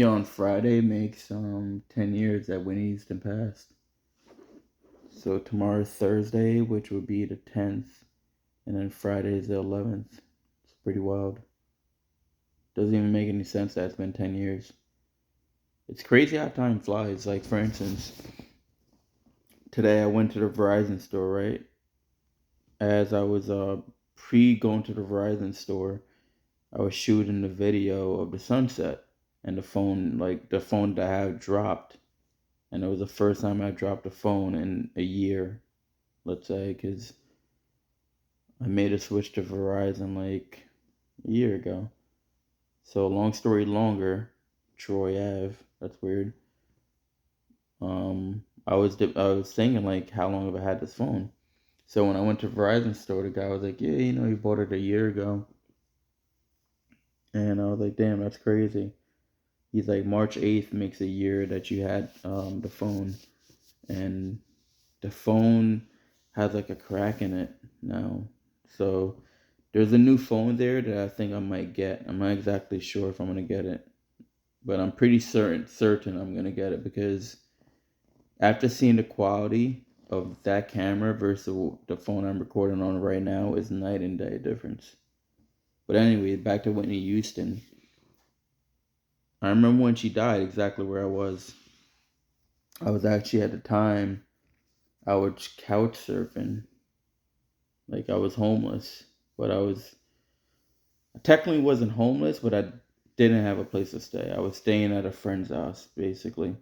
On Friday makes 10 years that Whitney Houston passed. So tomorrow's Thursday, which would be the 10th, and then Friday is the 11th. It's pretty wild. Doesn't even make any sense that it's been 10 years. It's crazy how time flies. Like, for instance, today I went to the Verizon store, right? As I was pre going to the Verizon store, I was shooting the video of the sunset, and the phone that I have dropped, and it was the first time I dropped a phone in a year, let's say, because I made a switch to Verizon like a year ago. So long story longer, Troy Ave. That's weird. I was thinking like, how long have I had this phone? So when I went to Verizon store, the guy was like, yeah, you bought it a year ago, and I was like, damn, that's crazy. He's like, March 8th makes a year that you had the phone, and the phone has like a crack in it now. So there's a new phone there that I think I might get. I'm not exactly sure if I'm gonna get it, but I'm pretty certain I'm gonna get it because after seeing the quality of that camera versus the phone I'm recording on right now is night and day difference. But anyway, back to Whitney Houston. I remember when she died exactly where I was. I was actually at the time I was couch surfing. Like I was homeless, but I technically wasn't homeless, but I didn't have a place to stay. I was staying at a friend's house basically,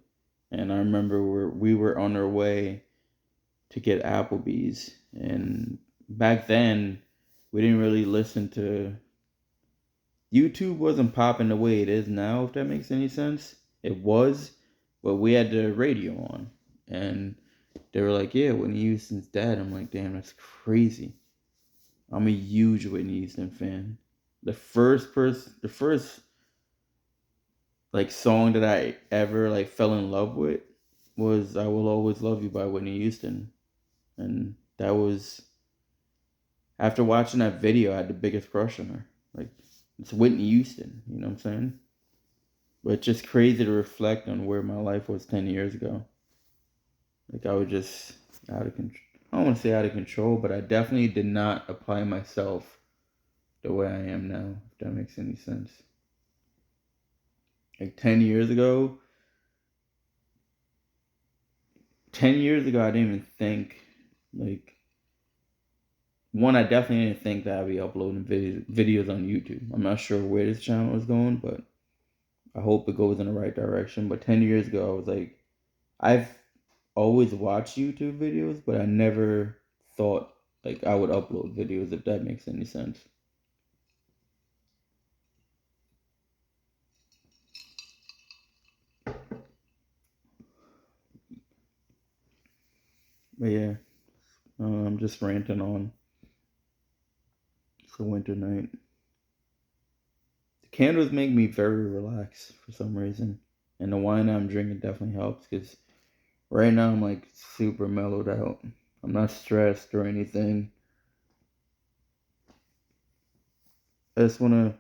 and I remember we were on our way to get Applebee's, and back then we didn't really listen to YouTube. Wasn't popping the way it is now, if that makes any sense. It was, but we had the radio on, and they were like, "Yeah, Whitney Houston's dead." I'm like, "Damn, that's crazy." I'm a huge Whitney Houston fan. The first like song that I ever like fell in love with was "I Will Always Love You" by Whitney Houston, and that was after watching that video. I had the biggest crush on her. Like, it's Whitney Houston, you know what I'm saying? But it's just crazy to reflect on where my life was 10 years ago. Like I was just out of control. I don't want to say out of control, but I definitely did not apply myself the way I am now, if that makes any sense. Like 10 years ago, I didn't even think, like, one, I definitely didn't think that I'd be uploading videos on YouTube. I'm not sure where this channel is going, but I hope it goes in the right direction. But 10 years ago, I was like, I've always watched YouTube videos, but I never thought like I would upload videos, if that makes any sense. But yeah, I'm just ranting on. It's a winter night. The candles make me very relaxed for some reason, and the wine I'm drinking definitely helps because right now I'm like super mellowed out. I'm not stressed or anything. I just wanna.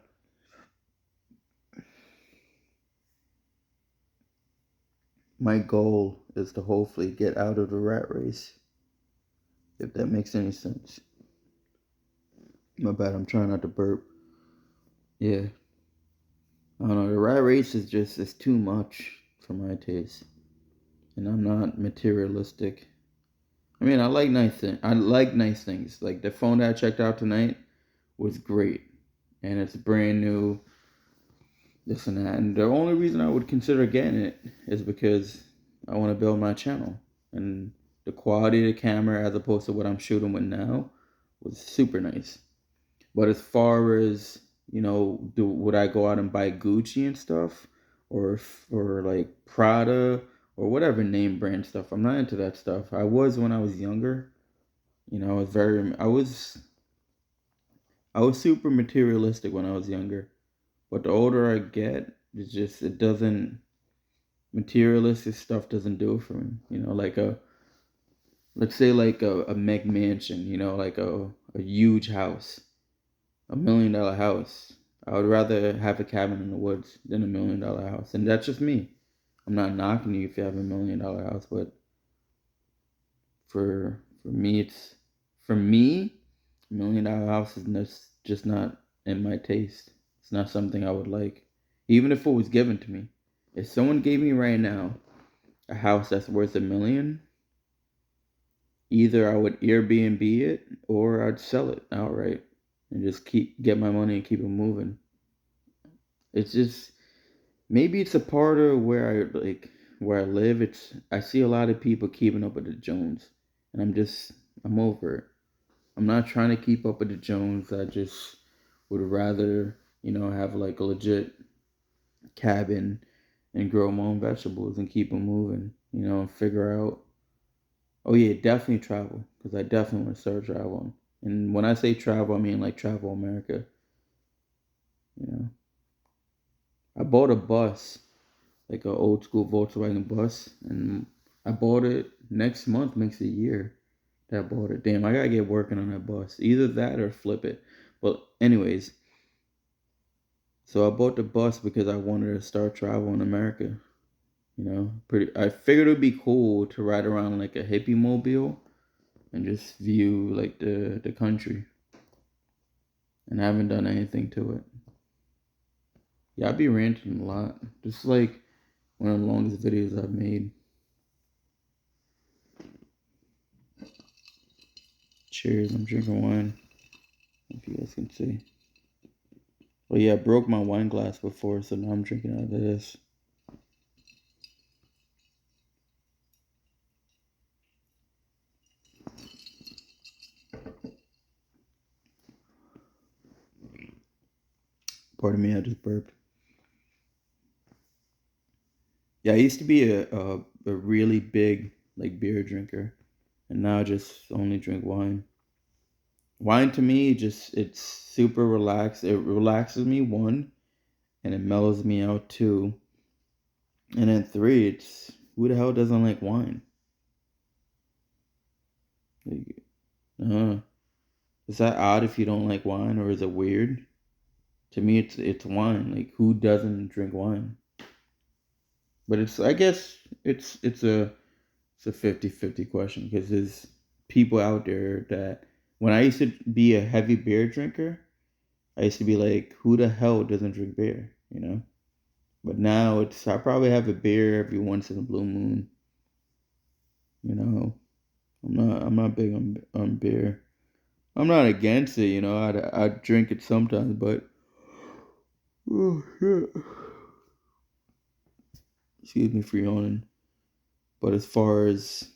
My goal is to hopefully get out of the rat race, if that makes any sense. My bad. I'm trying not to burp. Yeah, I don't know. The rat race is just it's too much for my taste, and I'm not materialistic. I mean, I like nice things. Like the phone that I checked out tonight was great, and it's brand new. This and that, and the only reason I would consider getting it is because I want to build my channel, and the quality of the camera as opposed to what I'm shooting with now was super nice. But as far as would I go out and buy Gucci and stuff, or like Prada or whatever name brand stuff? I'm not into that stuff. I was when I was younger. I was super materialistic when I was younger. But the older I get, it doesn't materialistic stuff doesn't do it for me. Like let's say like a Meg mansion. Like a huge house, $1 million house. I would rather have a cabin in the woods than $1 million house. And that's just me. I'm not knocking you if you have $1 million house, but for me it's for me, $1 million house is just not in my taste. It's not something I would like. Even if it was given to me. If someone gave me right now a house that's worth $1 million, either I would Airbnb it or I'd sell it outright and just get my money and keep it moving. It's just maybe it's a part of where I live. It's I see a lot of people keeping up with the Jones, and I'm over it. I'm not trying to keep up with the Jones. I just would rather have like a legit cabin and grow my own vegetables and keep them moving. And figure out. Oh yeah, definitely travel because I definitely want to start traveling. And when I say travel, I mean like travel America. You know, I bought a bus, like an old school Volkswagen bus, and I bought it next month. Makes a year that I bought it. Damn, I gotta get working on that bus. Either that or flip it. But anyways, so I bought the bus because I wanted to start traveling in America. Pretty. I figured it'd be cool to ride around like a hippie mobile and just view like the country. And I haven't done anything to it. Yeah, I be ranting a lot. Just like one of the longest videos I've made. Cheers, I'm drinking wine. If you guys can see. Well, yeah, I broke my wine glass before, so now I'm drinking out of this. Pardon me, I just burped. Yeah, I used to be a really big like beer drinker, and now I just only drink wine. Wine to me, just it's super relaxed. It relaxes me one, and it mellows me out two, and then three, it's who the hell doesn't like wine? Like, is that odd if you don't like wine, or is it weird? To me, it's wine. Like who doesn't drink wine? But it's I guess it's a 50-50 question because there's people out there that when I used to be a heavy beer drinker, I used to be like, who the hell doesn't drink beer? But now I probably have a beer every once in a blue moon. You know, I'm not big on beer. I'm not against it. I drink it sometimes, but oh shit. Excuse me for yawning. But as far as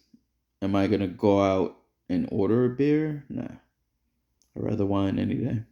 am I gonna go out and order a beer? Nah, I'd rather wine any day.